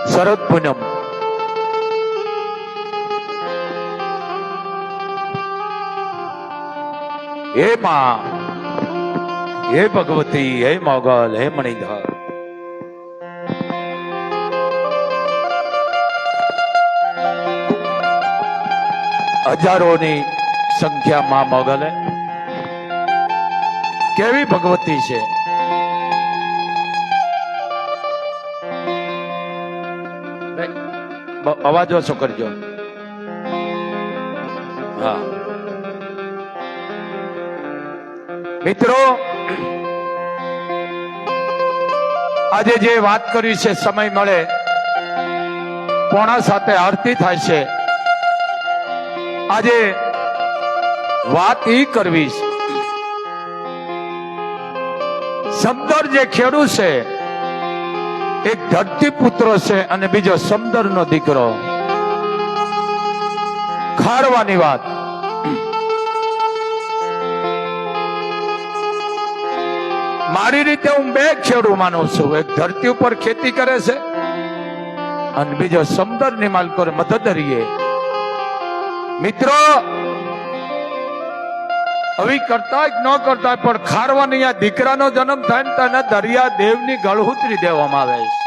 શરદ પૂનમ હે માં, હે ભગવતી, હે મોગલ, હે મણિધર, હજારોની સંખ્યા માં મોગલે કેવી ભગવતી છે. અવાજ ઓછો કરજો. હા મિત્રો, આજે જે વાત કરી છે, સમય મળે 6:45 આરતી થાય છે. આજે વાત ઈ કરવી છે, સમદર જે ખેડૂત છે એક ધરતી પુત્ર છે અને બીજો સમદર નો દીકરો. ખારવાની વાત. મારી રીતે હું બે ખેડૂત માનું છું. એક ધરતી ઉપર ખેતી કરે છે અને બીજો સમદર ની માલકો મધદરીએ. મિત્રો, હવે કરતા ન કરતા પણ ખારવાની આ દીકરાનો જન્મ થાય ને તેને દરિયા દેવની ગળહૂતરી દેવામાં આવે છે.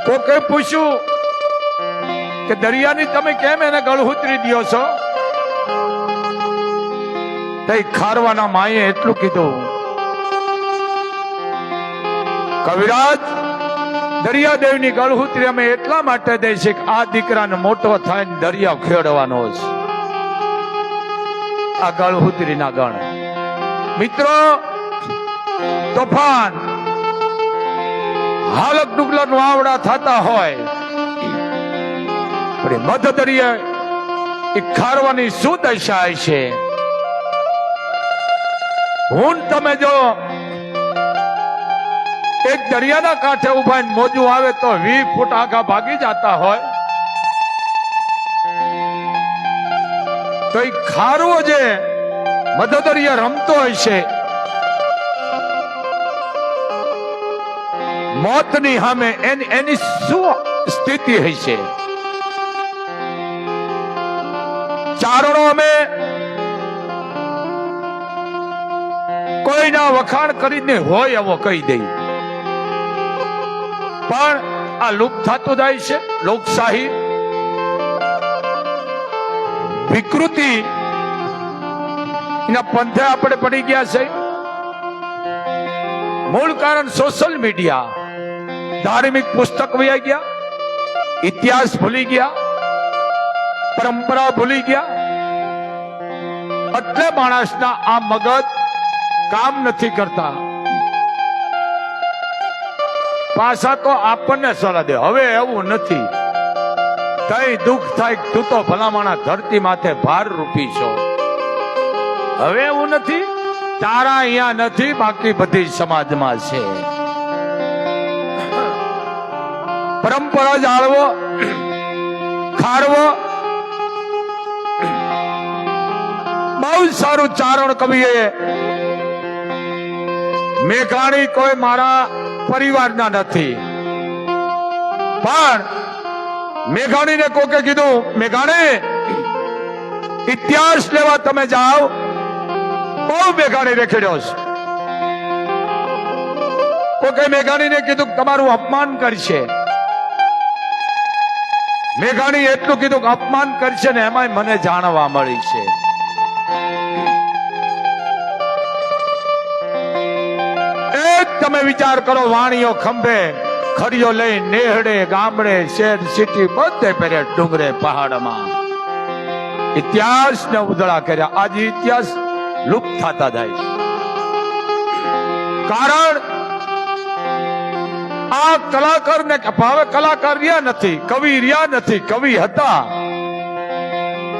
કોકે પૂછ્યું કે દરિયાની તમે કેમ એને ગળહૂતરી દો છો? ખારવાના માએ એટલું કીધું, કવિરાજ, દરિયા દેવની ગળહૂતરી અમે એટલા માટે દે છે કે આ દીકરાને મોટો થાય ને દરિયા ખેડવાનો છે. આ ગળહૂતરી ના ગણ. મિત્રો, તોફાન હાલક ડુગલર વાવડા થતા હોય પણ મધ દરિયે એ ખારવાની શું દશા છે? હું તમે જો એક દરિયાના કાંઠે ઉભા મોજું આવે તો 20 ફૂટ આગા ભાગી જતા હોય તો એ ખારવો જે મધદરિયા રમતો હોય છે, મોતની સામે એની શું સ્થિતિ હોય છે? ચારણો અમે કોઈના વખાણ કરીને હોય એવો કહી દઈ, પણ આ લુપ્ત થતું જાય છે. લોકશાહી વિકૃતિ એના પંથે આપણે પડી ગયા છે. મૂળ કારણ સોશિયલ મીડિયા. ધાર્મિક પુસ્તક વહી ગયા, ઇતિહાસ ભૂલી ગયા, પરંપરા ભૂલી ગયા. એટલે માણસના આ મગજ કામ નથી કરતા. પાછા તો આપણને સલાહ દે, હવે એવું નથી. કઈ દુઃખ થાય, તું તો ભલામણા ધરતી માથે ભાર રૂપી છો. હવે એવું નથી. તારા અહીંયા નથી, બાકી બધી સમાજમાં છે. પરંપરા જાળવો, ખારવો. બહુ સારું ચારણ કવિએ મેઘાણી કોઈ મારા પરિવારના નથી, પણ મેઘાણીને કોકે કીધું, મેઘાણી ઇતિહાસ લેવા તમે જાઓ. બહુ મેઘાણી રેખડ્યો છે. કોકે મેઘાણીને કીધું તમારું અપમાન કરશે. મેઘાણી એટલું કીધું કે અપમાન કરશે ને એમાંય મને જાણવા મળી છે. તમે વિચાર કરો, વાણીઓ ખંભે ખડીઓ લઈ નેહડે ગામડે શહેર સિટી બધે પહેરે ડુંગરે પહાડમાં ઇતિહાસ ને ઉધળા કર્યા. આજે ઇતિહાસ લુપ્ત થતા જાય છે. કારણ આ કલાકાર ને હવે કલાકાર રહ્યા નથી, કવિ રહ્યા નથી. કવિ હતા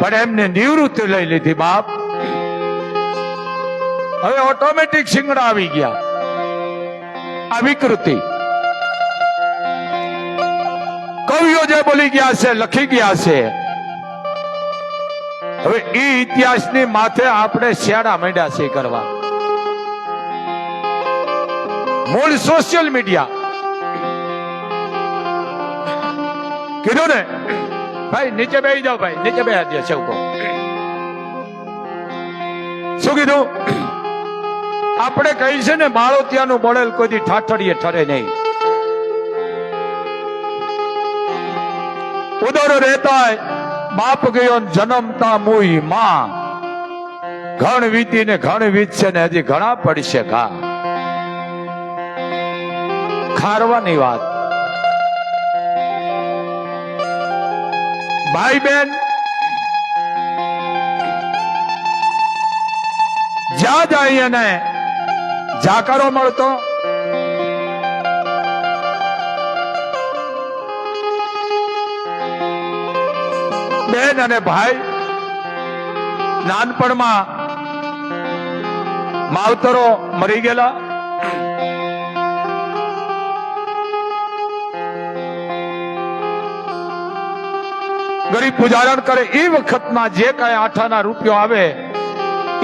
પણ એમને નિવૃત્તિ લઈ લીધી બાપ. હવે ઓટોમેટિક શિંગડા આવી ગયા. આ વિકૃતિ કવિઓ જે બોલી ગયા છે, લખી ગયા છે. હવે એ ઇતિહાસની માથે આપણે શેડા માંડ્યા છે કરવા. મૂળ સોશિયલ મીડિયા કીધું ને ભાઈ નીચે બેસી જાઓ, ભાઈ નીચે બેસી દે સેવકો. શું કીધું? આપણે કહી છે ને માળોતિયાનું બોલેલ કોઈ દી ઠાઠડીએ ઠરે નહીં. ઉદર રહેતા બાપ ગયો જન્મતા મુઈ માં, ઘણ વીતી ને ઘણ વીતશે ને હજી ઘણા પડશે ઘા. ખારવાની વાત. ભાઈ બેન જ્યાં જાય એને જાકારો મળતો. બેન અને ભાઈ નાનપણમાં માવતરો મરી ગયેલા, ગરીબ પુજારણ કરે એ વખતમાં જે કઈ આઠાના રૂપિયો આવે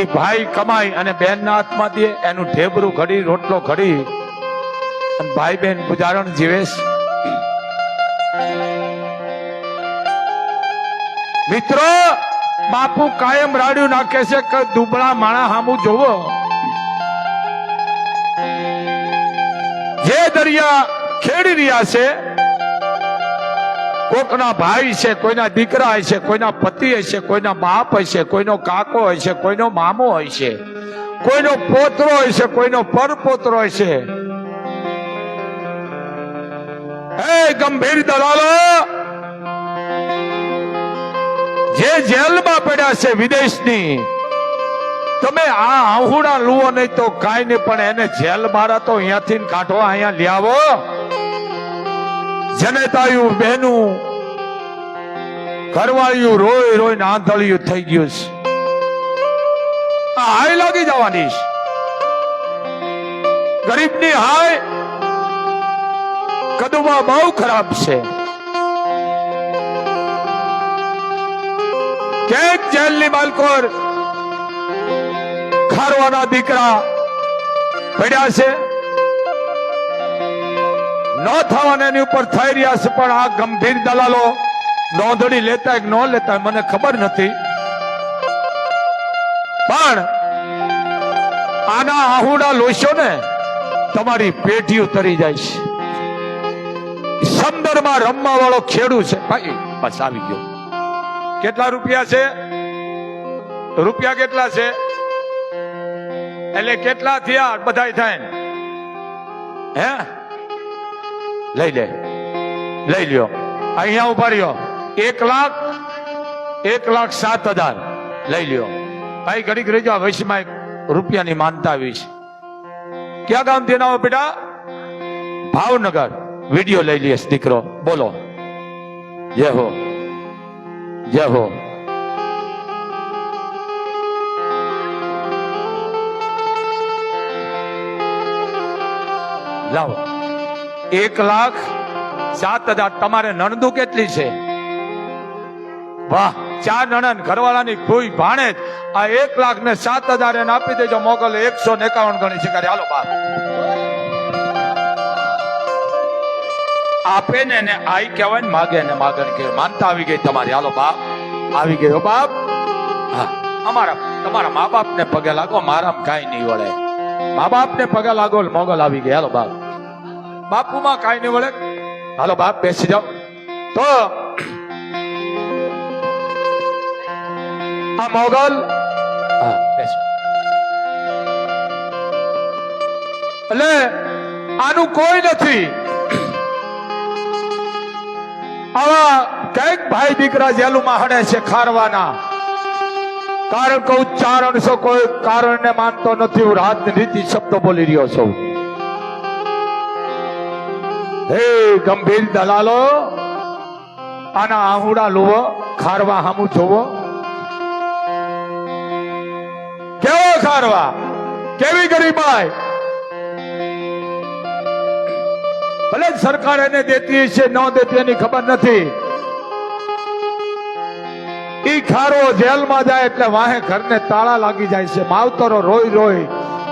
એ ભાઈ કમાઈ અને બેન ના હાથમાં દે. એનું ઢેબરું ઘડી રોટલો ઘડી અને ભાઈ બેન પુજારણ જીવેશ. મિત્રો બાપુ કાયમ રાડ્યું નાખે છે કે દુબળા માણા હામું જોવો. જે દરિયા ખેડી રહ્યા છે, કોકના ભાઈ છે, કોઈના દીકરા હશે, કોઈના પતિ હશે, કોઈના બાપ હશે, કોઈનો કાકો હશે, કોઈનો મામો હશે, કોઈનો પોતરો હશે, કોઈનો પરપોતરો હશે. હે ગંભીર દલાલો, જે જેલમાં પડ્યા છે વિદેશની, તમે આ આહુડા લુઓ નહીં તો કાંઈ નહીં, પણ એને જેલ મારા તો અહીંયાથી કાઢો, અહીંયા લઈ આવો. જનેતાયું બહેનું ઘરવાળિયું રોય રોય ને આંધળિયું થઈ ગયું છે. હાય લાગી જવાની છે. ગરીબની હાય કદુમાં બહુ ખરાબ છે. કેક જેલની બાલકોર ખારવાના દીકરા પડ્યા છે, ન થવાને એની ઉપર થઈ રહ્યા છે. પણ આ ગંભીર દલાલો નોંધણી લેતા કે ન લેતા મને ખબર નથી, પણ આના આહુડા લોશો ને તમારી પેઢી ઉતરી જાય છે. સમંદરમાં રમવા વાળો ખેડૂત છે ભાઈ, બસ આવી ગયો. કેટલા રૂપિયા છે? રૂપિયા કેટલા છે? એટલે કેટલા થયા બધા થાય ને? હે લઈ લે, લઈ લ્યો. અહીંયા ઉભા રહ્યો. 1,07,000 લઈ લ્યો. ભાઈ ઘડીક રહી જાઓ, વૈશમાં એક રૂપિયાની માનતા આવી છે. ક્યાં ગામ થી આવો બેટા? ભાવનગર. વિડીયો લઈ લઈશ દીકરો, બોલો જય હો, જય હો. લાવો. 1,07,000. તમારે નણદુ કેટલી છે? વાહ, 4 નણંદ, ઘરવાળાની કોઈ ભાણે જ આ 1,07,000 એને આપી દેજો. મોગલ 151 ગણી છે. હાલો બાપ આપે ને આઈ કહેવાય ને, માગે ને માગણ કહેવાય. માનતા આવી ગઈ તમારી. હાલો બાપ આવી ગયો. બાપ હા, અમારા તમારા મા બાપ ને પગે લાગો, મારામ કાંઈ નહીં વળે. મા બાપ ને પગે લાગો, મોગલ આવી ગઈ. હાલો બાપ, બાપુમાં કાંઈ નહીં વળે. હાલો બાપ બેસી જાઓ. તો આ મોગલ એટલે આનું કોઈ નથી. આવા કઈક ભાઈ દીકરા જેલુમાં હડે છે ખારવાના. કારણ કે ઉચ્ચારણ છો કોઈ કારણ ને માનતો નથી. હું રાત નીતિ શબ્દ બોલી રહ્યો છું. હે ગંભીર દલાલો, આના આહુડા લુવો, ખારવા હામું જોવો. કેવો ખારવા, કેવી ગરીબાઈ. ભલે સરકાર એને દેતી છે, ન દેતી એની ખબર નથી. ઈ ખારો જેલમાં જાય એટલે વાહે ઘરને તાળા લાગી જાય છે. માવતરો રોઈ રોઈ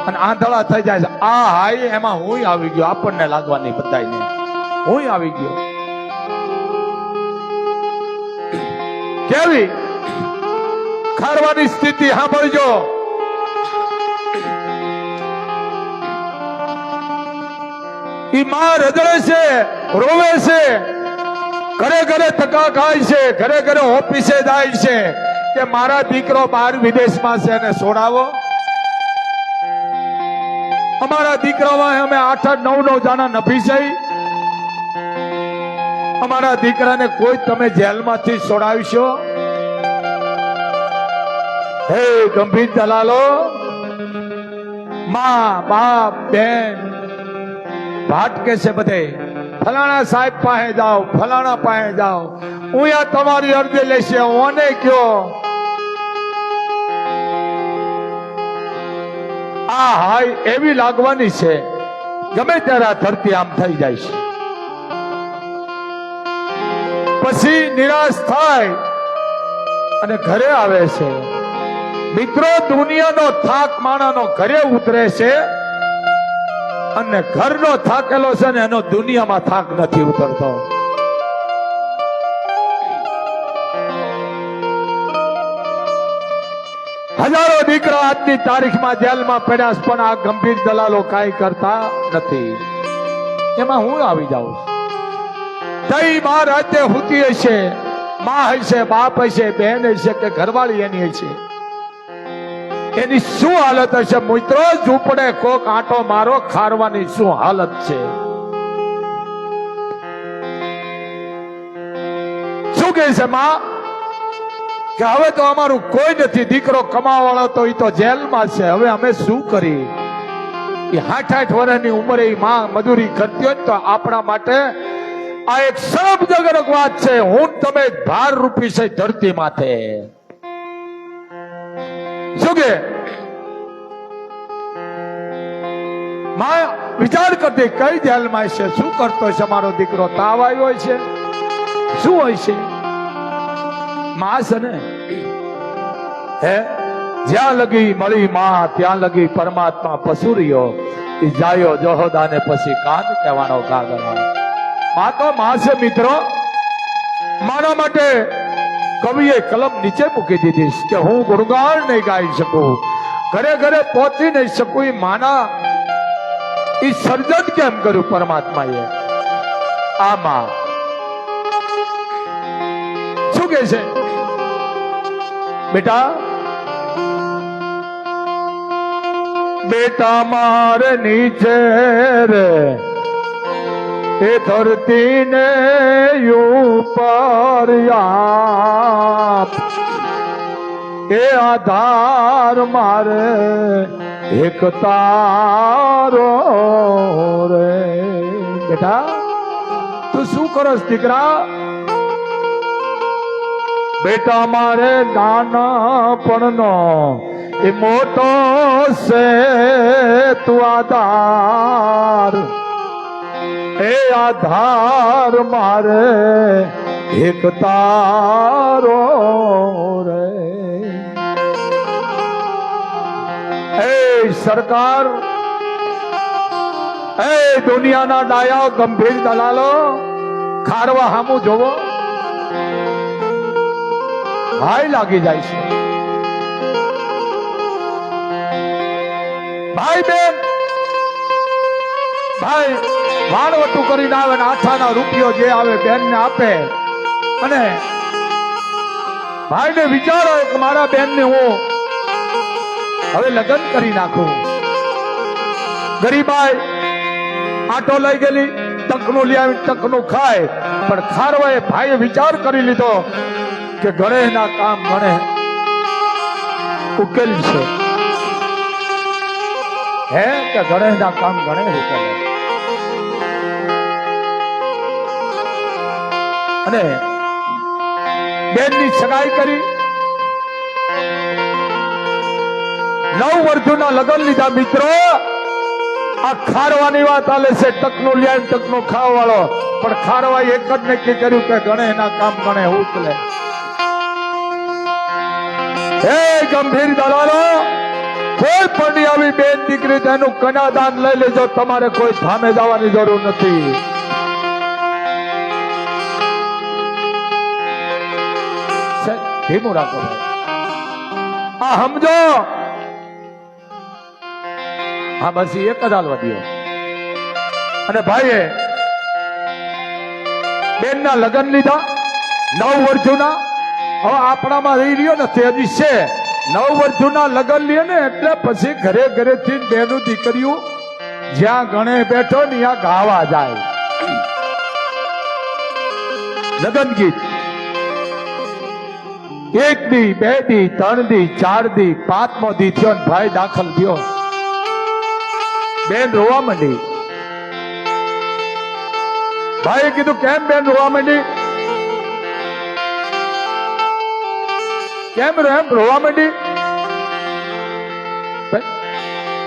અને આંધળા થઈ જાય છે. આ હાઈ એમાં હું આવી ગયો, આપણને લાગવાની બધાને હું આવી ગયો. કેવી ખારવાની સ્થિતિ સાંભળજો. ઈ માં રજડે છે, રોવે છે, ઘરે ઘરે ધક્કા ખાય છે, ઘરે ઘરે ઓફિસે જાય છે કે મારા દીકરો બહાર વિદેશમાં છે ને છોડાવો. અમારા દીકરામાં અમે 8-9 જાણા નભી છે. અમારા દીકરાને કોઈ તમે જેલમાંથી છોડાવશો? હે ગંભીર દલાલો, માં બાપ બેન ભાટકે છે બધે. ફલાણા સાહેબ પાસે જાઓ, ફલાણા પાસે જાઓ. હું તમારી અરજી લેશે. ઓને કયો આ હાય એવી લાગવાની છે ગમે ત્યારે આ ધરતી આમ થઈ જાય છે. પછી નિરાશ થાય અને ઘરે આવે છે. મિત્રો, દુનિયાનો થાક માણાનો ઘરે ઉતરે છે અને ઘરનો થાકેલો છે ને એનો દુનિયામાં થાક નથી ઉતરતો. હજારો દીકરા આજની તારીખમાં જેલમાં પડ્યા પણ આ ગંભીર દલાલો કાંઈ કરતા નથી. એમાં હું આવી જાઉં. તઈ માં રાતે હુતી હશે, માં હશે, બાપ હશે, બેન હશે કે ઘરવાળી એની હશે, એની શું હાલત હશે મિત્રો? ઝૂંપડે કોક આંટો મારો, ખારવાની શું હાલત છે? શું કહે છે માં કે હવે તો અમારું કોઈ નથી, દીકરો કમાવાળો તો એ તો જેલમાં છે, હવે અમે શું કરી? એ 60-60 વર્ષની ઉંમરે માં મજૂરી કરતી હોય તો આપણા માટે આ એક શરમજનક વાત છે. હું તમે ભાર રૂપી છે ધરતી માથે. શું કે માં વિચાર કરતી કઈ જેલમાં છે, શું કરતો છે મારો દીકરો? તાવ આવ્યો હોય છે, શું હોય છે? માં છે ને હે જ્યાં લગી મળી માં ત્યાં લગી પરમાત્મા પસુર્યો. એ જાયો જહોદાને પછી કાન કહેવાનો કાગળ. માં તો માં છે મિત્રો. મારા માટે કવિએ કલમ નીચે મૂકી દીધી કે હું ગુણગાન નહીં ગાઈ શકું, ઘરે ઘરે પહોંચી નહીં શકું. એ માના એ સર્જન કેમ કર્યું પરમાત્માએ? આ માં શું કે છે બેટા? બેટા મારે નીચે રે એ ધરતી ને ઉપર આપ, એ આધાર મારે એક તારો રે. બેટા તું શું કરસ દીકરા? બેટા મારે નાનપણનો એ મોટો છે તું આધાર, એ આધાર મારે એક તારો રે. એ સરકાર, એ દુનિયાના ડાયા ગંભીર દલાલો, ખારવા હામું જોવો, હાય લાગી જાય છે. ભાઈ બેન, ભાઈ વાળવટું કરીને આવે ને આઠાના રૂપિયો જે આવે બેન ને આપે, અને ભાઈ ને વિચારો કે મારા બેન ને હું હવે લગ્ન કરી નાખું. ગરીબાઈ આટો લઈ ગયેલી, ટકનું લઈ આવી, ટકનું ખાય. પણ ખારવાએ ભાઈએ વિચાર કરી લીધો કે ગણેશના કામ ગણેશ ઉકેલ છે. હે કે ગણેશના કામ ગણેશ ઉકેલે. અને બેનની સગાઈ કરી, 9 વર્ષના લગ્ન લીધા. મિત્રો, આ ખારવાની વાત આલે છે, ટકનું લ્યા ટકનું ખાવા વાળો. પણ ખારવાએ એક જ નક્કી કર્યું કે ગણેશના કામ ગણેશ ઉકેલે. હે ગંભીર દલાલો, કોઈ પણ આવી બેન દીકરી તેનું કન્યાદાન લઈ લેજો. તમારે કોઈ થામે જવાની જરૂર નથી. છે ધીમું રાખો આ સમજો હા બસ એક જ હાલવા દો અને ભાઈએ બેન ના લગ્ન લીધા 9 વર્ષ જૂના હવે આપણામાં રહી રહ્યો ને તે હજી છે 9 વર્ષ જૂના લગ્ન લે ને એટલે પછી ઘરે ઘરેથી બેનું દીકરીઓ જ્યાં ગણે બેઠો ને ત્યાં ગાવા જાય લગ્ન ગીત 1 દી 2 દી 3 દી 4 દી 5મો દી થયો ને ભાઈ દાખલ થયો બેન રોવા માંડી ભાઈએ કીધું કેમ બેન રોવા માંડી કેમ રોવા માંડી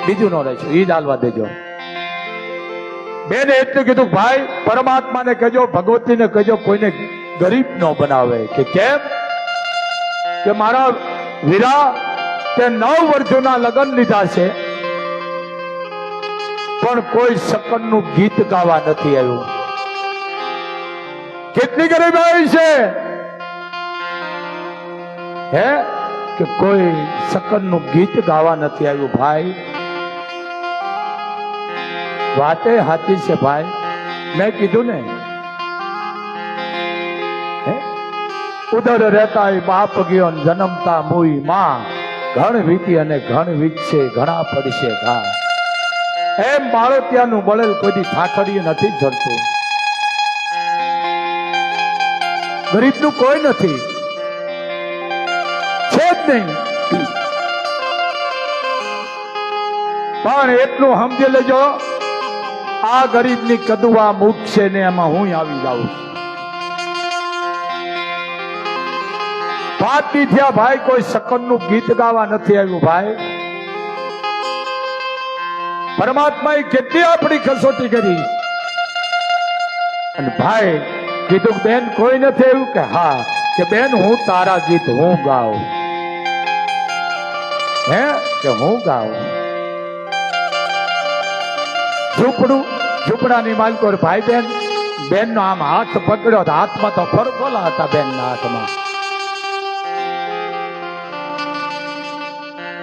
બીજું નો રહેશે ઈ જ હાલવા દેજો બેને એટલું કીધું ભાઈ પરમાત્માને કહેજો ભગવતીને કહેજો કોઈને ગરીબ ન બનાવે કે કેમ કે મારા વીરા તે 9 વર્ષોના લગ્ન લીધા છે પણ કોઈ શકનનું ગીત ગાવા નથી આવ્યું કેટલી ગરીબાઈ છે હે કે કોઈ શકનનું ગીત ગાવા નથી આવ્યું ભાઈ વાતે હાથી છે ભાઈ મેં કીધું ને ઉદર રહેતા બાપ ગયો જન્મતા મોઈ માં ઘણ વીતી અને ઘણ વીતશે ઘણા પડશે ઘા એમ બાળોતિયાનું બળેલ કોઈ ઠાઠડીએ નથી જડતું ગરીબનું કોઈ નથી છે જ નહીં પણ એટલું સમજી લેજો આ ગરીબની કદુઆ મુખ છે ને એમાં હું આવી જાઉં વાત દી થયા ભાઈ કોઈ શકનનું ગીત ગાવા નથી આવ્યું ભાઈ પરમાત્માએ કેટલી આપણી કસોટી કરી અને ભાઈ કીધું બેન કોઈ નથી આવ્યું કે હા કે બેન હું તારા ગીત હું ગાઉં હે કે હું ગાઉં ઝૂંપડાની માલકો ભાઈ બેન નો આમ હાથ પકડ્યો હાથમાં તો ફરફોલા હતા બેન ના હાથમાં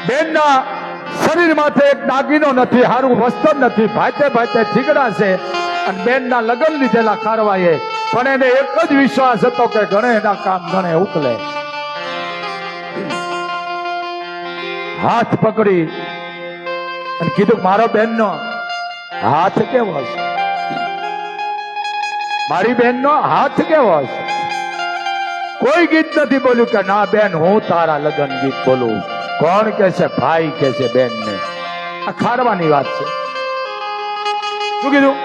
બેન ના શરીર માથે એક દાગીનો નથી હારું વસ્ત્ર નથી ભાતે ઠીકડા છે અને બેન ના લગ્ન લીધેલા કારવાએ પણ એને એક જ વિશ્વાસ હતો કે ગણે એના કામ ગણે ઉકલે હાથ પકડી અને કીધું મારો બેન નો હાથ કેવો છે મારી બેન નો હાથ કેવો છે કોઈ ગીત નથી બોલ્યું કે ના બેન હું તારા લગ્ન ગીત બોલું કોણ કે છે ભાઈ કે છે બેન ને આ ખારવાની વાત છે શું કીધું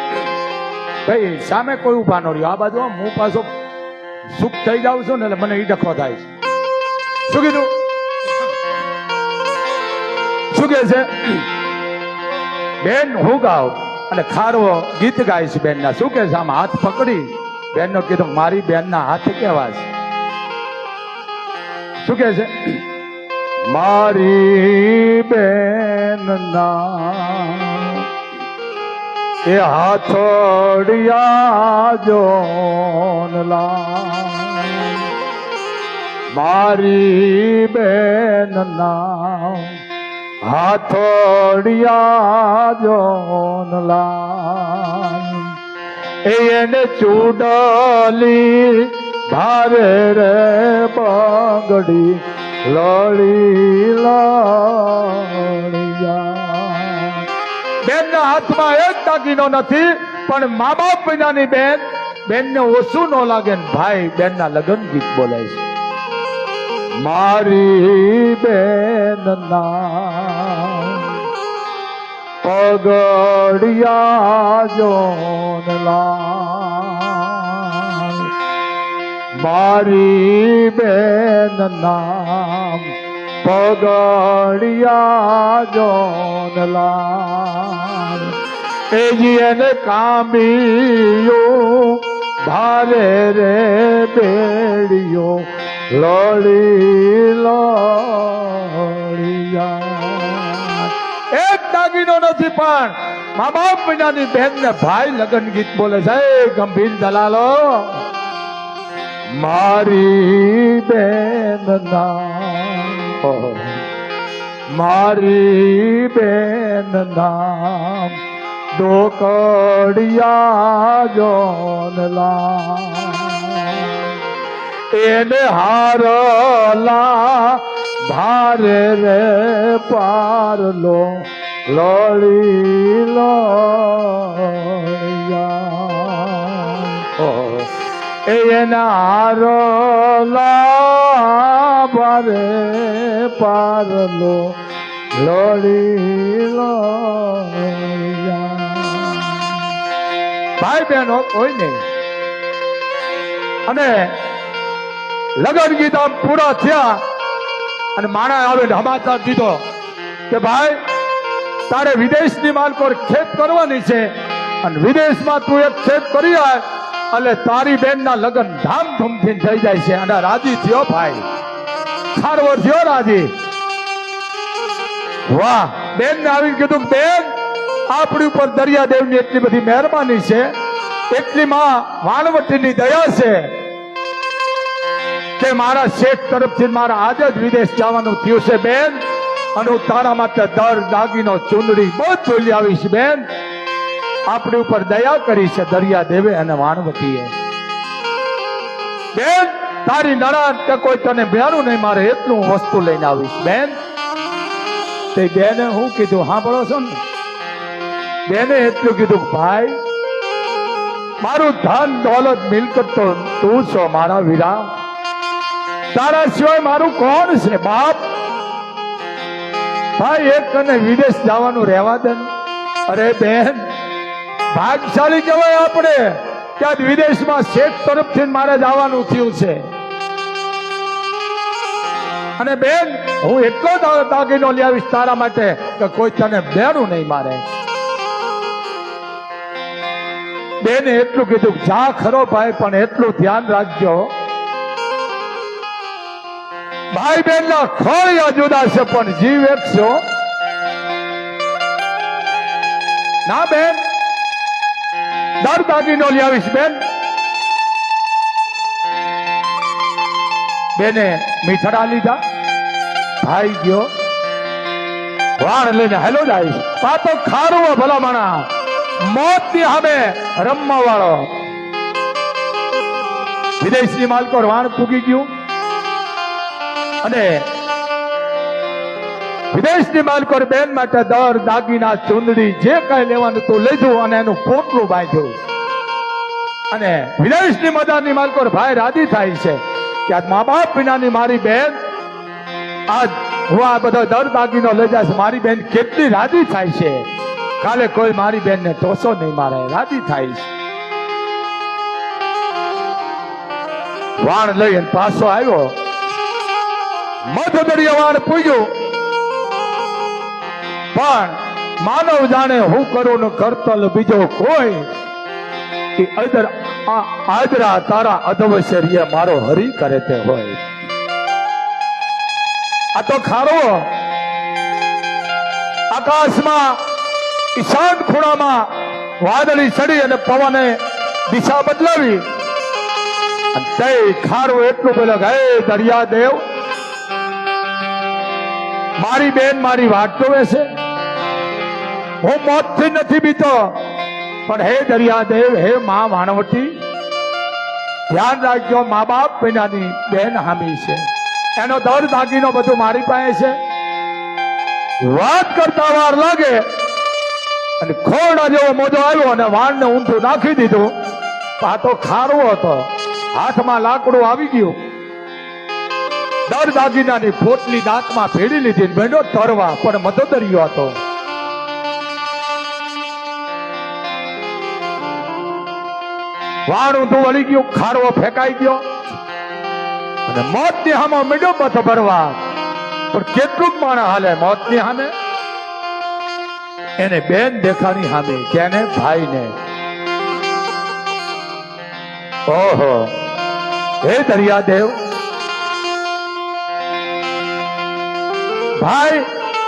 ભાઈ સામે કોઈ ઉભા ન રહ્યો આ બાજુ હું પાછો સુખ થઈ જાઉં છું ને એટલે મને ઈ ડખો થાય છે શું કીધું શું કે છે બેન હું ગાઉં અને ખારવો ગીત ગાય છે બેન ના શું કે છે આમ હાથ પકડી બેન નો કીધું મારી બેન ના હાથ કેવા છે શું કે છે મારી બેન ના એ હાથોડિયા જોનલા મારી બેન ના હાથોડિયા જોનલા એને ચૂડલી ભારે રે બંગડી લડી લડિયા બેન ના હાથમાં એક દાગીનો નથી પણ મા બાપ વિનાની બેન ને ઓછું ન લાગે ને ભાઈ બેન ના લગ્ન ગીત બોલાય છે મારી બેન ના પગડિયા જોનલા મારી બેન નામ પગડિયા જોનલા એને કામ્યું ભારે રે બેડિયો લડી લડિયા એક દાગીનો નથી પણ મા બાપ વિનાની બેન ને ભાઈ લગ્ન ગીત બોલે છે ગંભીર દલાલો મારી બેન નામ, મારી બેન નામ દોકડિયા જોનલા, એને હારલા ભારે રે પારલો લોળી લોળિયા, એના હારલા ભારે પારલો લોળી લોળિયા. ભાઈ બહેનો કોઈ નહીં. અને લગન ગીતા પૂરા થયા અને માણા આવે સમાચાર દીધો કે ભાઈ તારે વિદેશની માલકોર ખેત કરવાની છે અને વિદેશમાં તું એક ખેત કરી આય એટલે તારી બેનના લગ્ન ધામધૂમથી થઈ જાય છે. અને રાજી થયો ભાઈ, ખારવો થયો રાજી. વાહ, બેન ને આવીને કીધું બેન આપણી ઉપર દરિયાદેવની એટલી બધી મહેરબાની છે, એટલી માં વાણવટીની દયા છે કે મારા શેઠ તરફથી મારા આજે જ વિદેશ જવાનું થયું છે બેન, અને હું તારા માટે દર દાગીનો ચૂંદડી બધું લઈ આવીશ બેન. આપણી ઉપર દયા કરી છે દરિયા દેવે અને વાણવતીએ. બેન તારી નણંદ કે કોઈ તને બેરું નહીં મારે એટલું વસ્તુ લઈને આવીશ બેન. તે બેને હું કીધું સાંભળો છો ને, બેને એટલું કીધું ભાઈ મારું ધન દોલત મિલકત તો તું છો મારા વીરા, તારા સિવાય મારું કોણ છે બાપ. ભાઈ એક તને વિદેશ જવાનું રહેવા દે. અરે બેન ભાગશાળી કહેવાય આપણે કે આજ વિદેશમાં શેઠ તરફથી મારે જવાનું થયું છે. અને બેન હું એટલો દાગીનો લઈ આવીશ તારા માટે કે કોઈ તને બેરું નહીં મારે. બેને એટલું કીધું જા ખરો ભાઈ, પણ એટલું ધ્યાન રાખજો ભાઈ બેન ના ખોળિયા જુદા છે પણ જીવ એક છો ના બેન. દર દાગીનો લઈ આવીશ બેન. બેને મીઠડા લીધા, ભાઈ ગયો વાણ લઈને હેલો જાય. પાતો ખારવો ભલામણા મોત ની સામે રમવા વાળો વિદેશની માલકો વાણ પૂગી ગયું. અને વિદેશની માલકો બેન માટે દર દાગીના ચૂંદડી જે કઈ લેવાનું તું લીધું અને એનું પોટલું બાંધ્યું. અને વિદેશની મદારની માલકો ભાઈ રાજી થાય છે કે આજ મા બાપ વિનાની મારી બેન, આજ હું આ બધો દર દાગીનો લઈ જાય, મારી બેન કેટલી રાજી થાય છે. કાલે કોઈ મારી બેન ને ટોસો નહીં મારે, રાજી થાય છે. વાણ લઈ પાછો આવ્યો, મધદરિયા વાણ પૂગ્યું. પણ માનવ જાણે હું કરું ને કરતલ બીજો કોઈ, આદરા તારા અધવશરીય મારો હરી કરે તે હોય. આ તો ખારો આકાશમાં ઈશાન ખૂણામાં વાદળી ચડી અને પવને દિશા બદલાવી. તે ખારો એટલું બોલો હે દરિયા દેવ, મારી બેન મારી વાટ જોવે છે, હું મોતથી નથી બીતો, પણ હે દરિયા દેવ, હે મા વાણવટી ધ્યાન રાખજો, મા બાપ વિનાની બેન હામી છે, એનો દર દાગીનો બધું મારી પાસે છે. વાત કરતા વાર લાગે અને ખોરડા જેવો મોજો આવ્યો અને વાણને ઊંધું નાખી દીધું. આ તો ખારવો હતો, હાથમાં લાકડું આવી ગયું. દર દાગીનાની પોટલી દાંતમાં ભેડી લીધી, બેનો તરવા, પણ મધદરિયો હતો. વાણ ઊંધું વળી ગયું, ખારવો ફેંકાઈ ગયો અને મોતની સામે મીડો બથ ભરવા. પણ કેટલું માણસ હાલે મોતની સામે? એને બેન દેખાણી સામે, કેને? ભાઈને. ઓહો, હે દરિયાદેવ, ભાઈ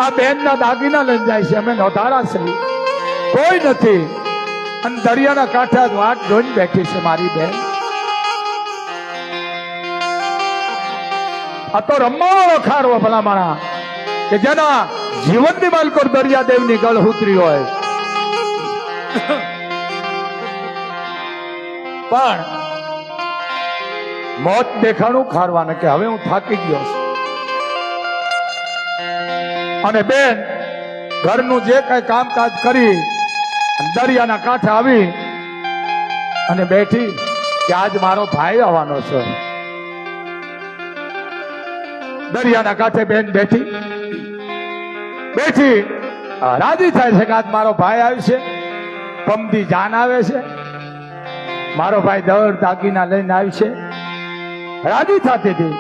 આ બેન ના દાગીના લઈ જાય છે, અમે નોધારા છીએ, કોઈ નથી. અને દરિયાના કાંઠે વાટ જોઈને બેઠી છે મારી બેન. આ તો રમવાનો ખારવો ભલા માણા કે જેના જીવનની માલકોર દરિયાદેવની ગળહૂતરી હોય. પણ મોત દેખાણું ખારવાને કે હવે હું થાકી ગયો છું. અને બેન ઘરનું જે કઈ કામકાજ કરી દરિયાના કાંઠે આવી અને બેઠી કે આજ મારો ભાઈ આવવાનો છે. દરિયાના કાંઠે બેન બેઠી રાજી થાય છે કે આજ મારો ભાઈ આવે છે, પમદી જાન આવે છે, મારો ભાઈ દળ દાગીના લઈને આવી છે. રાજી થતી હતી.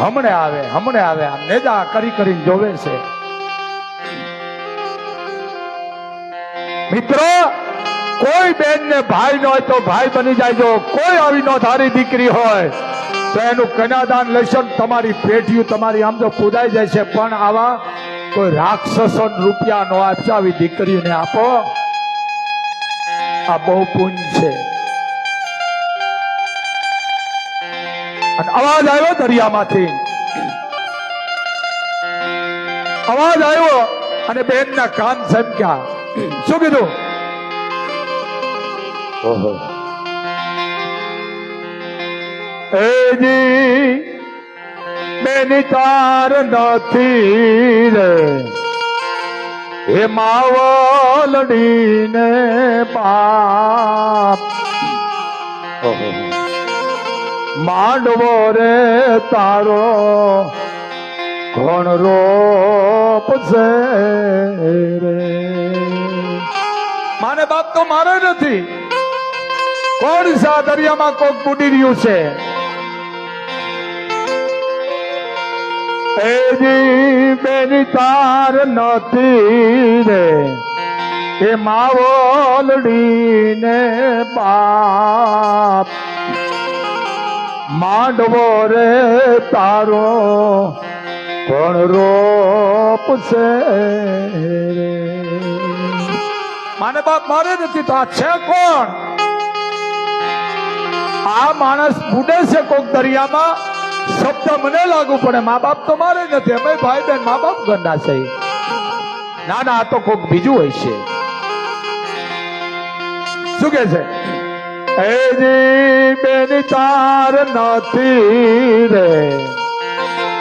હમણે આવે આમ નેજા કરીને જોવે છે. મિત્રો, કોઈ બેન ને ભાઈ ન હોય તો ભાઈ બની જાય. જો કોઈ આવી નો ધારી દીકરી હોય તો એનું કન્યાદાન લેશન તમારી પેઢીઓ તમારી આમ તો પૂજાઈ જાય છે. પણ આવા કોઈ રાક્ષસો રૂપિયા નો આપશો, આવી દીકરીઓને આપો. આ બહુ પુણ્ય છે. અને અવાજ આવ્યો દરિયામાંથી, અવાજ આવ્યો અને બેન ના કાન સમક્યા. શું કીધું? ઓહો, એજી બેની તાર નથી રે, હે માવલડીને બાપ. ઓહો, માંડવો રે તારો કોણ રોપશે રે. માને બાપ તો મારે નથી. કોણ સા દરિયામાં કોક બુડી રહ્યું છે. એજી બેની તાર નથી રે, એ માવલડીને બાપ. માંડવો રે તારો કોણ રોપશે રે. માને બાપ મારે નથી તો આ છે કોણ? આ માણસ બુડે છે કોક દરિયામાં. શબ્દ મને લાગુ પડે, મા બાપ તો મારે નથી. અમે ભાઈ બેન મા બાપ ગણના છે. ના ના, આ તો કોક બીજું હોય છે. શું કે છે? એજી બેની તાર નથી રે,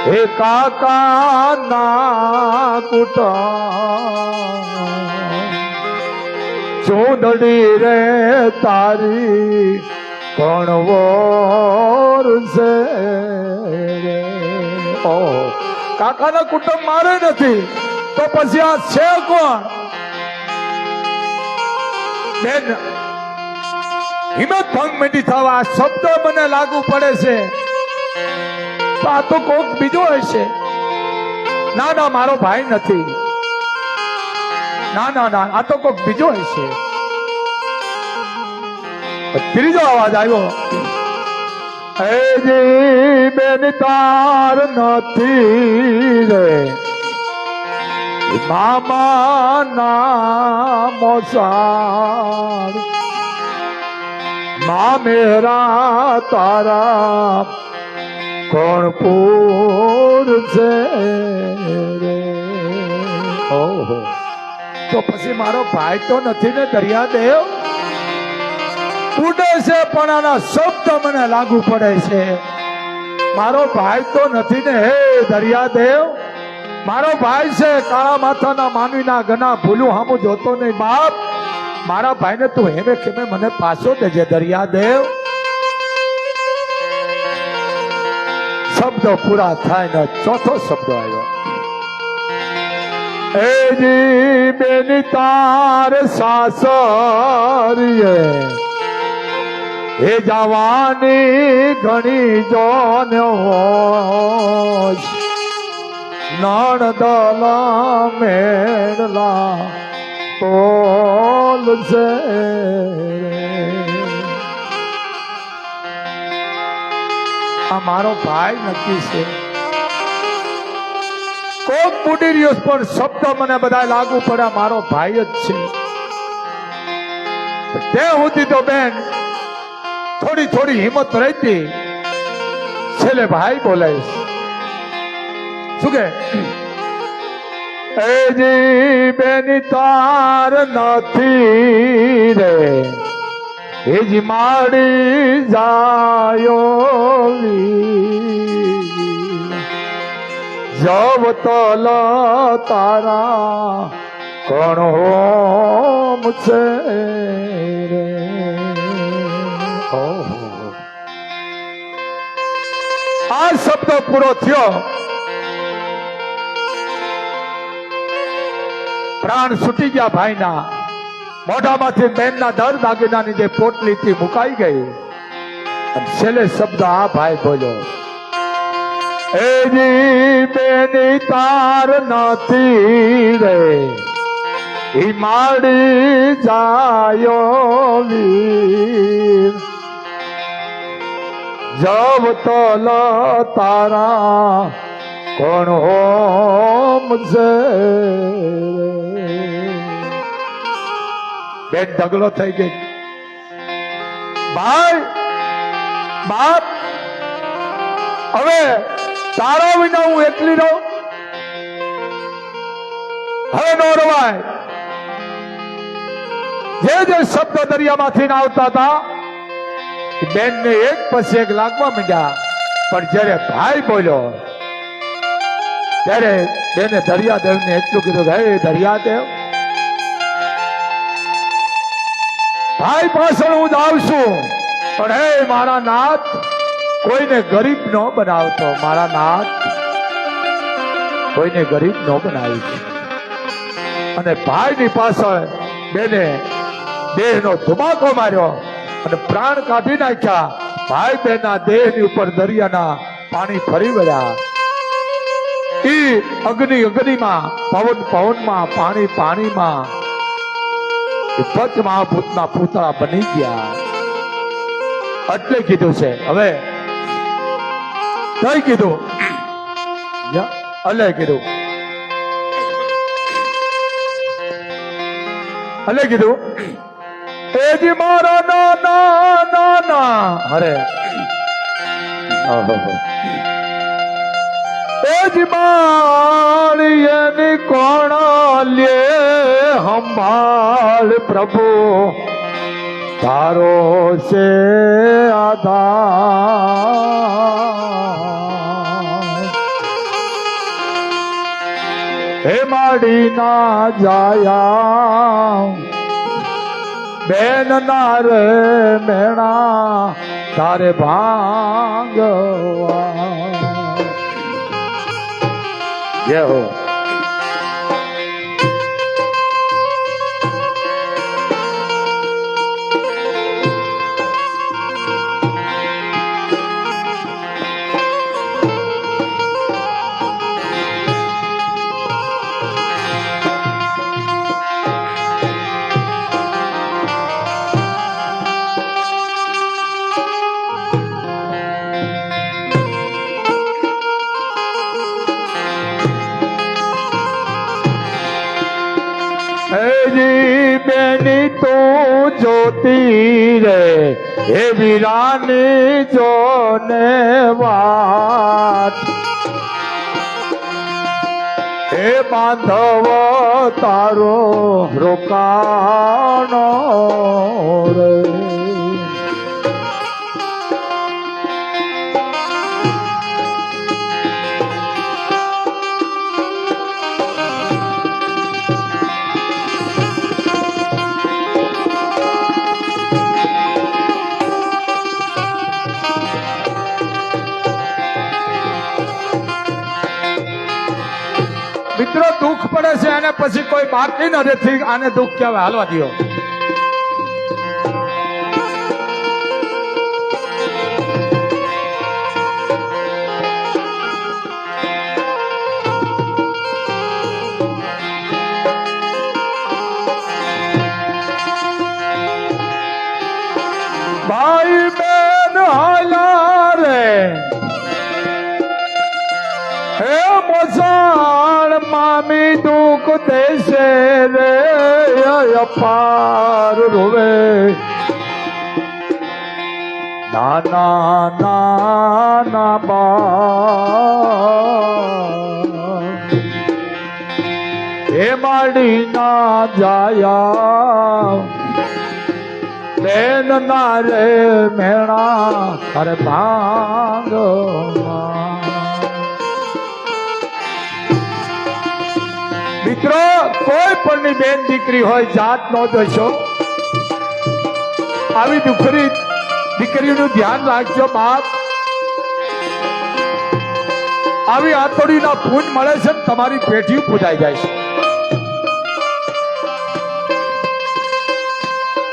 હે કાકા ના કુટુંબ. ચૂંદડી રે તારી કોણ વોરસે રે. ઓહો, કાકાના કુટુંબ મારે નથી તો પછી આ છે કોણ? બેન હિંમત ભંગ મીઠી થવા. આ શબ્દ મને લાગુ પડે છે તો આ તો કોક બીજો હશે. ના ના, મારો ભાઈ નથી. ના ના ના, આ તો કોક બીજો હશે. ત્રીજો અવાજ આવ્યો. એજી બેન તાર નથી રે, મામા ના મોસાળ. મામેરા તારા કોણ પૂરશે રે. ઓહો, તો પછી મારો ભાઈ તો નથી ને દરિયાદેવ? ઉડે છે પણ આના શબ્દ મને લાગુ પડે છે. મારો ભાઈ તો નથી ને હે દરિયાદેવ. મારો ભાઈ છે કાળા માથાના માનવીના ગના ભૂલું હામું જોતો નહીં. બાપ, મારા ભાઈને તું હેમે ખેમે મને પાછો દેજે દરિયાદેવ. શબ્દ પૂરા થાય ને ચોથો શબ્દ આવ્યો. એજી બેની તાર સાસરીએ, એ જવાની ઘણી જોન હોય. નણદલા મેળલા બોલશે રે. આ મારો ભાઈ નક્કી છે. કોક બુડી રહ્યો પણ શબ્દ મને બધા લાગુ પડ્યા. મારો ભાઈ જ છે. તે સુધી તો બેન થોડી હિંમત રહેતી. છેલ્લે ભાઈ બોલાઈશ શું કે એજી બેની તાર નથી રે એજી માડી જાયો જબ તલ તારા કોણ હોમ છે રે આ શબ્દ પૂરો થયો પ્રાણ છૂટી ગયા ભાઈના મોઢામાંથી બેનના દર દાગીનાની જે પોટલીથી મુકાઈ ગઈ અને છેલ્લે શબ્દ આ ભાઈ બોલ્યો એજી બેની તાર નથી રે ઈ માડી જાયો વીર જબ તલ તારા કોણ હોમ છે બેન ઢગલો થઈ ગઈ ભાઈ બાપ હવે તારા વિના હું એકલી રહું હવે નો રવાય જે જે શબ્દ દરિયામાંથી આવતા હતા બેન ને એક પછી એક લાગવા માંડ્યા પણ જયારે ભાઈ બોલ્યો ત્યારે બેને દરિયાદેવ ને એટલું કીધું કે હે દરિયાદેવ ભાઈ પાછળ હું જાઉં છું પણ હે મારા નાથ કોઈને ગરીબ ન બનાવતો મારા નાથ કોઈને ગરીબ ન બનાવીશ અને ભાઈની પાછળ બેને દેહનો ધુમાકો માર્યો અને પ્રાણ કાઢી નાખ્યા ભાઈ બેના દેહની ઉપર દરિયાના પાણી ફરી વળ્યા ઈ અગ્નિ અગ્નિમાં પવન પવનમાં પાણી પાણીમાં પંચ મહાભૂતના પૂતળા બની ગયા એટલે કીધું છે હવે કઈ કીધું અલે કીધું અલે કીધું એજી મારા ના ના ના અરે એજી માળી એની કોણ લે સંભાળ પ્રભુ તારો છે આધાર હે માડી ના જાયા બેન ના રે મેણા તારે ભાંગવા જય હો બેની તું જોતી રે હે વીરાની જોને વાત હે બાંધવ તારો રોકાણો રે મિત્રો દુઃખ પડે છે અને પછી કોઈ બાકી નથી આને દુઃખ કહેવાય હાલવા દો ભાઈ બેન હાલા રે હે મોસાણ મામી દુઃખ દેશે રે અપાર રોવે નાના નાના બા હે માડી ના જાયા બેન ના રે મેણા અરે ભાંગ મિત્રો કોઈ પણ ની બેન દીકરી હોય જાત નો જોશો આવી દીકરીનું ધ્યાન રાખજો બાપ આવી આતોડીના પૂજ મળે છે ને તમારી પેઢી પૂજાઈ જાય છે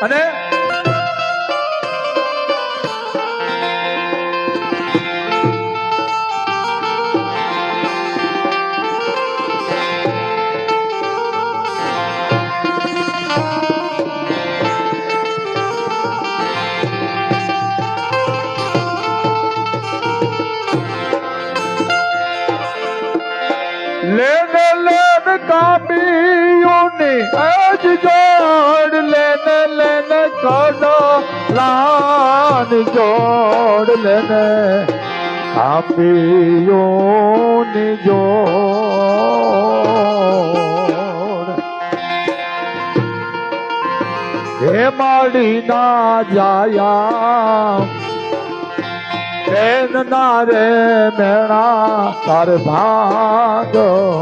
અને લેને લેન કામિયોની આજ જોડ લેને લેન કાનો લાન જોડ લેને કામિયોની જોડ હે માડી ના જાયા બેન ના રે મેણા તાર ભાગવા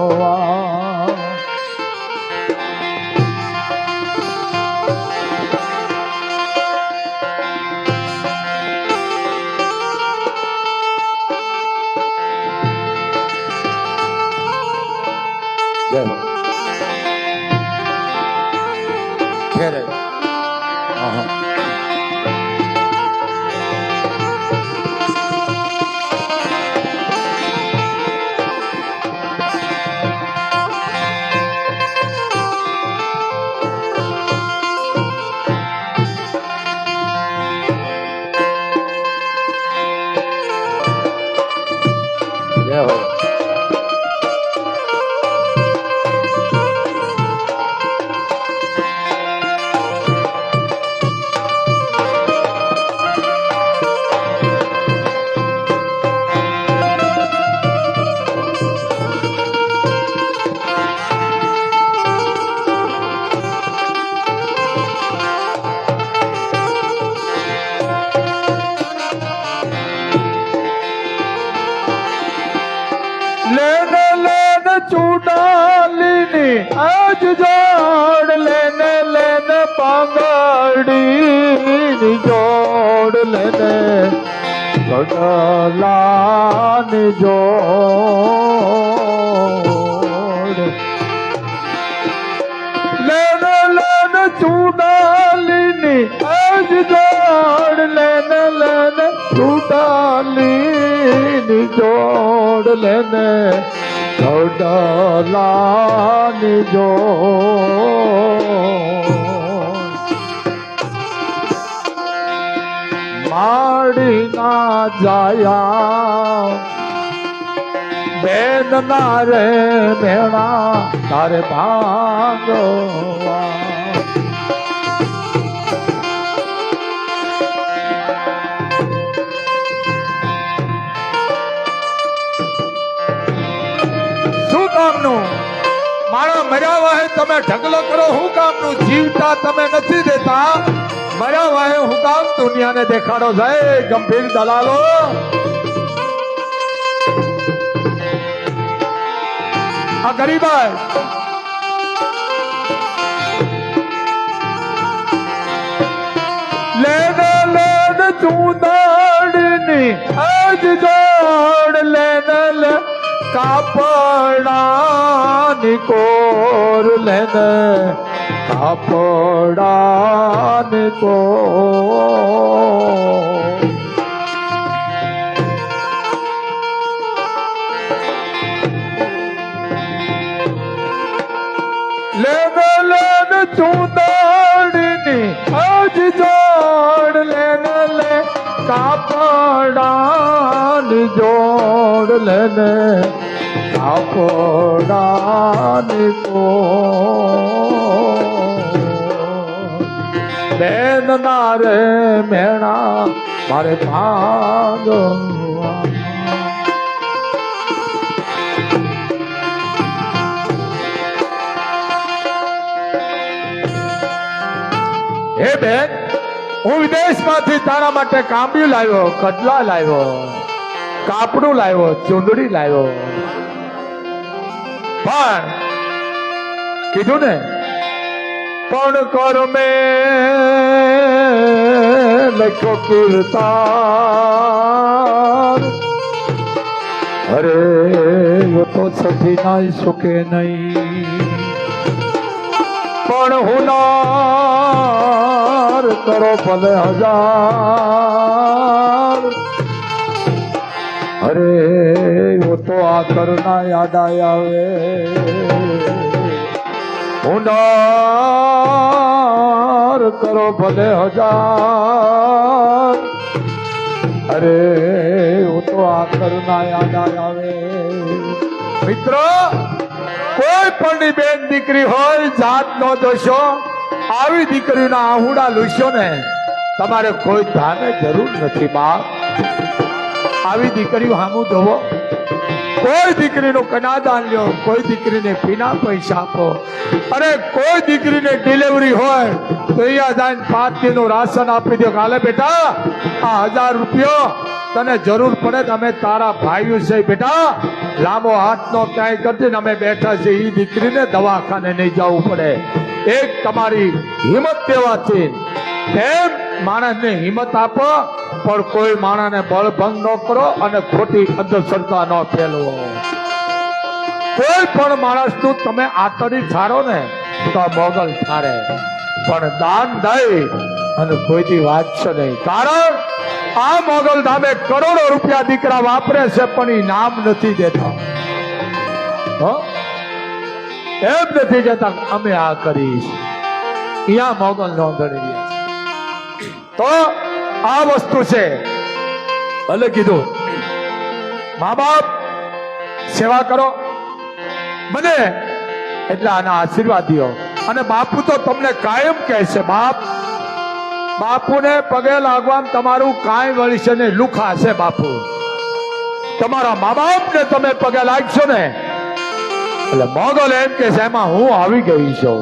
ઘેરે લેને લેન ચૂડાલીની આજ જોડ લેને લેન પાંગડીની જોડ લેને ગગલાની જોડ લેને લેન ચૂડાલીની આજ જોડ લેને લેન ચૂડાલીની જોડ લેને ગૌડલાની જોડ માડી ના જાયા બેન ના રે મેણા તારે ભાગવા મારા મર્યા વાહે તમે ઢગલો કરો હું કામનું જીવતા તમે નથી દેતા મર્યા વાહે હું કામ દુનિયાને દેખાડો જાય ગંભીર દલાલો આ ગરીબાઈ લેને લેન તું દાડની આજ જોડ લેને લે કાપડાની કોર લેને કાપડાની કોર લેને લેન ચૂંદડીની આજ જોડ લેને લે કાપડાની જોડ લેને કાપડાની કોર બેન ના રે મેણા મારે ભાગવા હે બેન, હું વિદેશમાંથી તારા માટે કામ્યું લાવ્યો, કડલા લાવ્યો, કાપડું લાવ્યો, ચૂંદડી લાવ્યો, પણ કીધું ને પણ કર મેં લખ્યો કીર્તાર, અરે યો તો સધી નાઈ સુકે નહીં, પણ હુનાર કરો ભલે હજાર, અરે યો તો આ કરના યાદ આવે, હુનાર કરો ભલે હજાર, અરે યો તો આ કરના યાદ આવે. મિત્ર, કોઈ પણ બેન દીકરી હોય, જાત નો દોષો, આવી દીકરીના આહુડા લૂસ્યો ને તમારે કોઈ ધાને જરૂર નથી. બાપ, આવી દીકરીઓ સામું જોવો, કોઈ દીકરીનું કન્યાદાન લ્યો, કોઈ દીકરીને ફીના પૈસા આપો, અરે કોઈ દીકરીને ડિલિવરી હોય તો અહીંયા જઈને 5 દિનનું રાશન આપી દો. કાલે બેટા આ 1000 રૂપિયો તને જરૂર પડે તો અમે તારા ભાઈઓ છે બેટા, લાંબો હાથનો ક્યાંય કરજે ને અમે બેઠા છે. એ દીકરીને દવાખાને નહીં જવું પડે. એક તમારી હિંમત દેવાથી એમ માણસને હિંમત આપો, પણ કોઈ માણસને બળભંગ ન કરો અને ખોટી અંધશ્રદ્ધા ન ફેલવો. કોઈ પણ માણસનું તમે આતડી ઠારો ને તો મોગલ ઠારે, પણ દાન દઈ અને કોઈથી વાંચશો નહીં. કારણ આ મોગલ ધામે કરોડો રૂપિયા દીકરા વાપરે છે પણ એ નામ નથી દેતા. એમ નથી કહેતા અમે આ કરીશ, અહીંયા મોગલ નો ગણી રહ્યા. તો આ વસ્તુ છે. ભલે કીધું મા બાપ સેવા કરો મને એટલે આના આશીર્વાદ દો. અને બાપુ તો તમને કાયમ કહે છે, બાપ બાપુને પગે લાગવામાં તમારું કાંઈ વળશે ને લુખા છે. બાપુ તમારા મા બાપને તમે પગે લાગશો ને એટલે મોગલ એમ કે છે એમાં હું આવી ગઈ છું.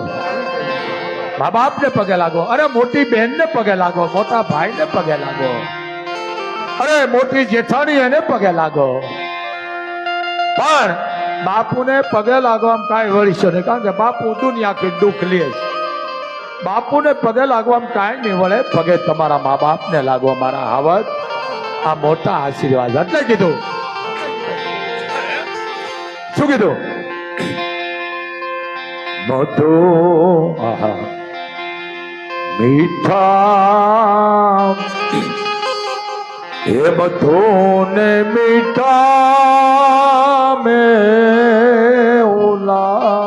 મા બાપને પગે લાગો, અરે મોટી બહેનને પગે લાગો, મોટા ભાઈને પગે લાગો, અરે મોટી જેઠાણી એને પગે લાગો, પણ બાપુને પગે લાગવામાં કાંઈ વળશે નહીં. કારણ કે બાપુ દુનિયાથી દુઃખ લે છે. બાપુને પગે લાગવામાં કાંઈ નહીં વળે. પગે તમારા મા બાપને લાગો મારા હાવત, આ મોટા આશીર્વાદ. એટલે કીધું શું કીધું? બધું મીઠા એ બધું ને મીઠા મેં ઉલારજી,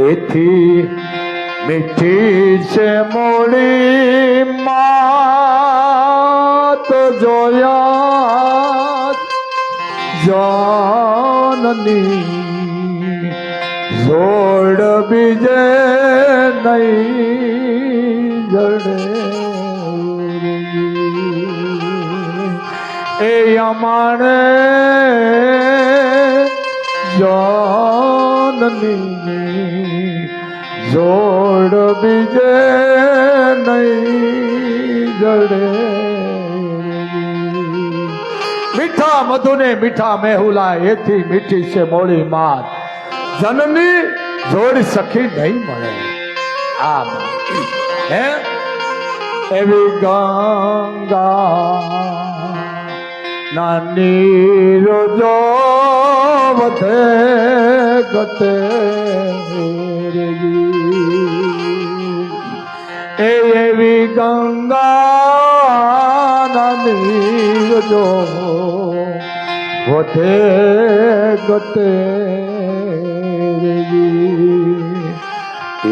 એથી મીઠી છે મોડી માત જોયા જાનની જોડ બીજે નહીં જડે. એ અમાણે જાનની જોડ બીજે નહીં જડે. મીઠા મધુને મીઠા મેહુલા, એથી મીઠી છે મોળી માત, જનની જોડ સખી નહીં મળે. આ હે એવી ગંગા નાની રોજો વધે ઘટે, એવી ગંગા નાની રોજો વધે ઘટે.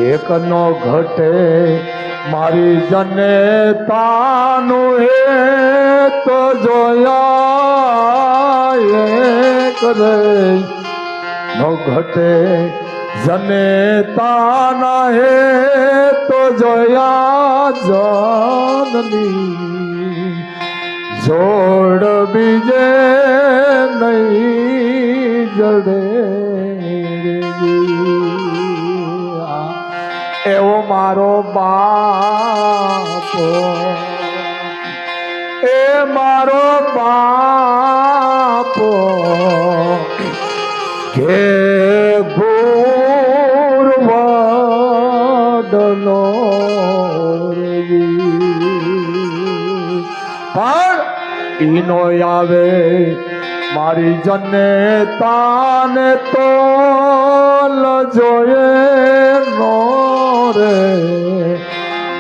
એક નો ઘટે મારી જનેતાનું હે તો જોયા એક રે નો ઘટે જનેતાના હે તો જોયા જનની જોડ બીજે નહીં જડે એવો મારો બાપો એ મારો બાપો કે ગુરવડનો પણ ઈનો આવે મારી જનેતાને તો જોયે નો રે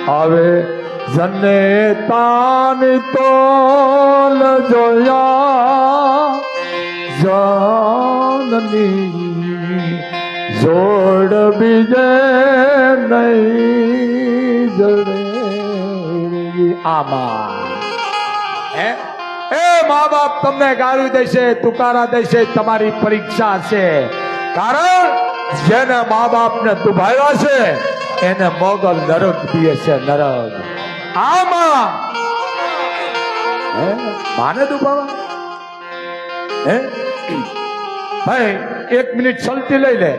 હવે જનેતાની તો જોયા જનની જોડ બીજે નહીં જડે આમાં એ મા બાપ તમને ગાળું દેશે તુકારા દેશે તમારી પરીક્ષા છે કારણ જેને મા બાપ ને દુભાવ્યા છે એને મોગલ નરક દીએ છે નરક આમાં માને દુભાવા હે ભાઈ 1 મિનિટ ચલતી લઈ લે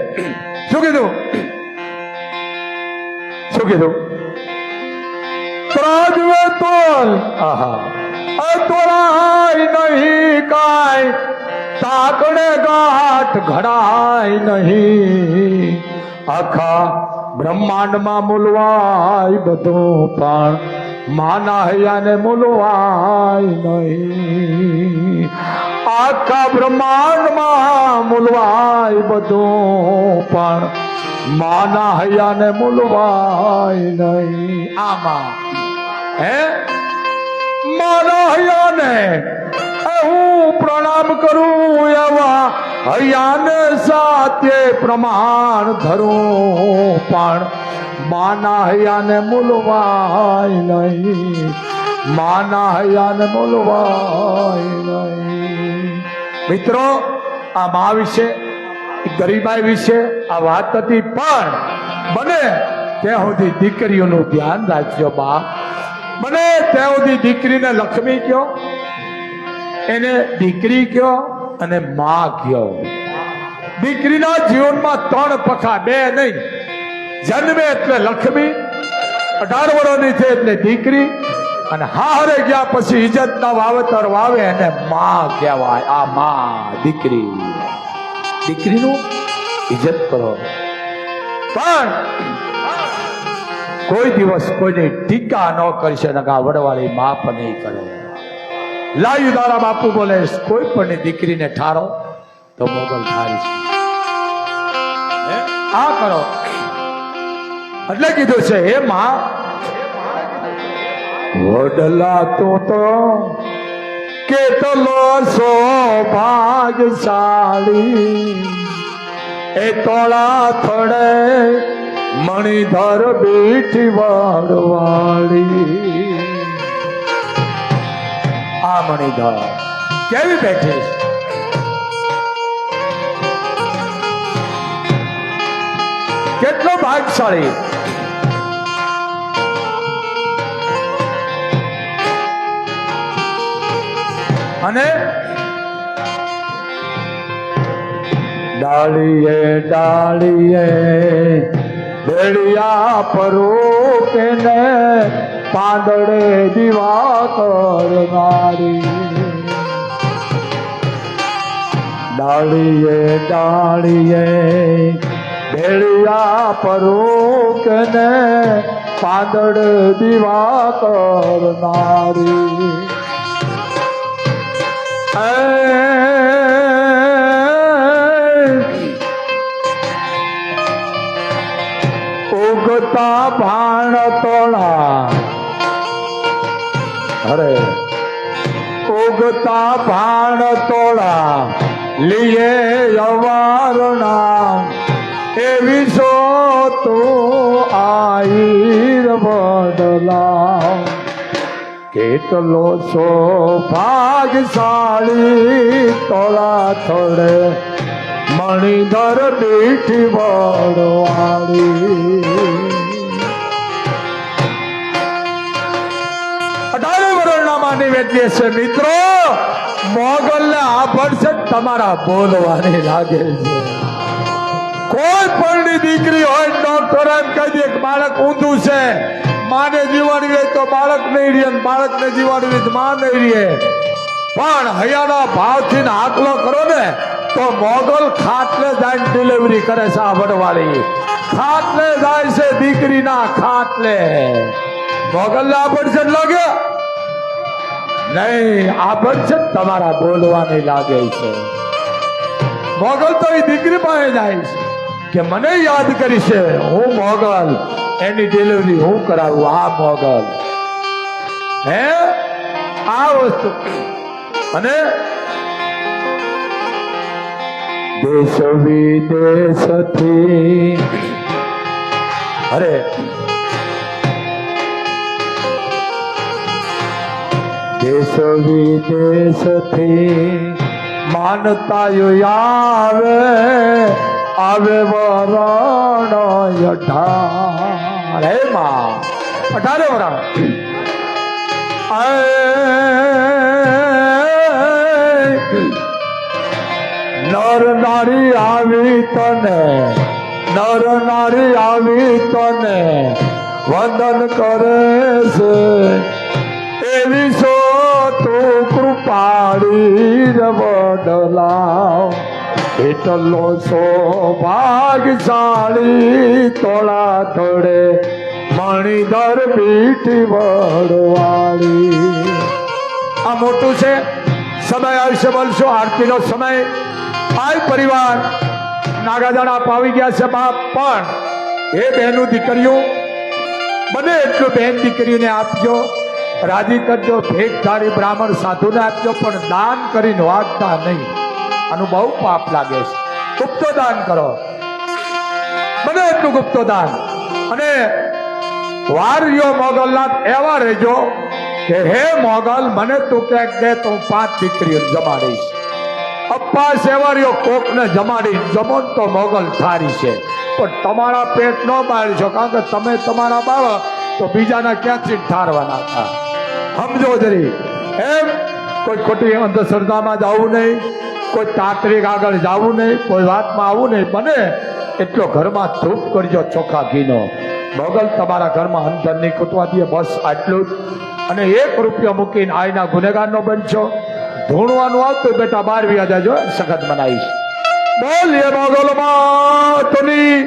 શું કીધું ત્રાજવે તોલ આહા તોરાય નહીં કાય તાકડે ગાંઠ ઘડાય નહીં આખા બ્રહ્માંડમાં મૂલવાય બધું પણ માના હૈયાને મૂલવાય નહીં આખા બ્રહ્માંડમાં મૂલવાય બધું પણ માના હૈયાને મૂલવાય નહીં આમાં હે મારા હૈયાને હું પ્રણામ કરું એવા હૈયાને સાથે પ્રમાણ ધરું પણ માના હૈયાને મૂલવાય નહીં માના હૈયાને મૂલવાય નહીં મિત્રો આ મા વિશે ગરીબાઈ વિશે આ વાત હતી પણ બને ત્યાં સુધી દીકરીઓનું ધ્યાન રાખજો બા બને ત્યાં સુધી દીકરીને લક્ષ્મી કયો એને દીકરી કયો અને માં કયો દીકરીના જીવનમાં 3 પખા 2 નહીં જન્મે એટલે લક્ષ્મી 18 વર્ષની છે એટલે દીકરી અને હારે ગયા પછી ઇજ્જતના વાવેતર વાવે એને માં કહેવાય આ માં દીકરીનું ઇજ્જત કરો પણ કોઈ દિવસ કોઈની ટીકા ન કરશે ને આ વડવાળી માફ નહીં કરે લાયુ દારા બાપુ બોલે કોઈ પણ દીકરીને ઠારો તો મોગલ ઠારી છે આ કરો એટલે કીધું છે હે માં વડલા તો કેટલો સૌભાગ્યશાળી એ તોળા થડે મણિધર બેઠી વાળવાળી આ મણિધર કેવી બેઠી કેટલો ભાગ્યશાળી અને ડાળીએ ડાળીએ બેડિયા પરો કે ને પાંદડે દીવા કરનારી ડાળીએ ડાળીએ બેડિયા પરો કે ને પાંદડ દીવા કરનારી ઉગતા ભાણ તોળા અરે ઉગતા ભાણ તોળા લીએ અવારણા એવી સો તું આઈર બદલા કેટલો સૌભાગ્યશાળી તોળા થોડે મણિધર બેઠી વડવાળી બોલવાની વેદીએ છે મિત્રો, મોગલને આભળશે તમારા બોલવાની લાગે છે. કોઈ પણની દીકરી હોય ડોક્ટર એમ કહી દે કે બાળક ઊંધું છે, માને જીવાડવી હોય તો બાળક નહીં રહે, બાળકને જીવાડવી હોય તો માં નહીં રહે. પણ હૈયાના ભાવથી આકલો કરો ને તો મોગલ ખાટલે જાય ડિલિવરી કરે છે. આ વડવાળી ખાટલે જાય છે, દીકરીના ખાટલે. મોગલ આભળશે લાગે નહીં, આભળશે તમારા બોલવાની લાગે છે. મોગલ તો એ દીકરી પાસે જાય છે કે મને યાદ કરી છે, હું મોગલ, એની ડિલિવરી હું કરાવું. આ મોગલ હે આ વસ્તુ. અને દેશ વિદેશથી અરે દેશ વિદેશથી માનતાયો આવે, આવે વરણ 18. હે માં 18 વરણ. નર નારી આવી તને, નર નારી આવી તને વંદન કરે છે. એવી સો તું કૃપાળી વડલાવ, એટલો સૌભાગ્યશાળી તોળા થોડે મણિધર પીઠી વડવાળી. આ મોટું છે સમય આવશે બોલશો આરતીનો સમય. આ પરિવાર નાગાદાણા પાવી ગયા છે બાપ, પણ એ બહેનો દીકરીઓ બને એટલું બહેન દીકરીઓને આપજો, રાજી કરજો. ભેટ ધારી બ્રાહ્મણ સાધુને આપજો, પણ દાન કરીને વાગતા નહીં. આનું બહુ પાપ લાગે છે. ગુપ્તો દાન કરો, બને એટલું ગુપ્તો દાન. અને વાર્યો મોગલનાથ એવા રહેજો કે હે મોગલ, મને તું ક્યાંક દે તો હું 5 દીકરીઓ જમાડીશ. અપ્પા સેવારીઓ કોકને જમાડી જમો તો મોગલ થારી છે, પણ તમારા પેટ ન બાળશો, કારણ કે તમે તમારા બાળો તો બીજાના ક્યાંથી ઠારવાના હતા. સમજો જરી. એમ કોઈ ખોટી અંધશ્રદ્ધામાં જવું નહીં, કોઈ તાંત્રિક આગળ જવું નહીં, કોઈ વાતમાં આવવું નહીં. બને એટલો ઘરમાં ધૂપ કરજો ચોખ્ખા ઘીનો. મોગલ તમારા ઘરમાં અંતર નહીં ખૂટવા દે. બસ આટલું જ. અને 1 રૂપિયો મૂકીને આઈના ગુનેગારનો બનશો. ધૂણવાનું આવતું બેટા 12 વ્યા જાજો, સખત બનાવીશ. બોલીએ મોગલ માતની.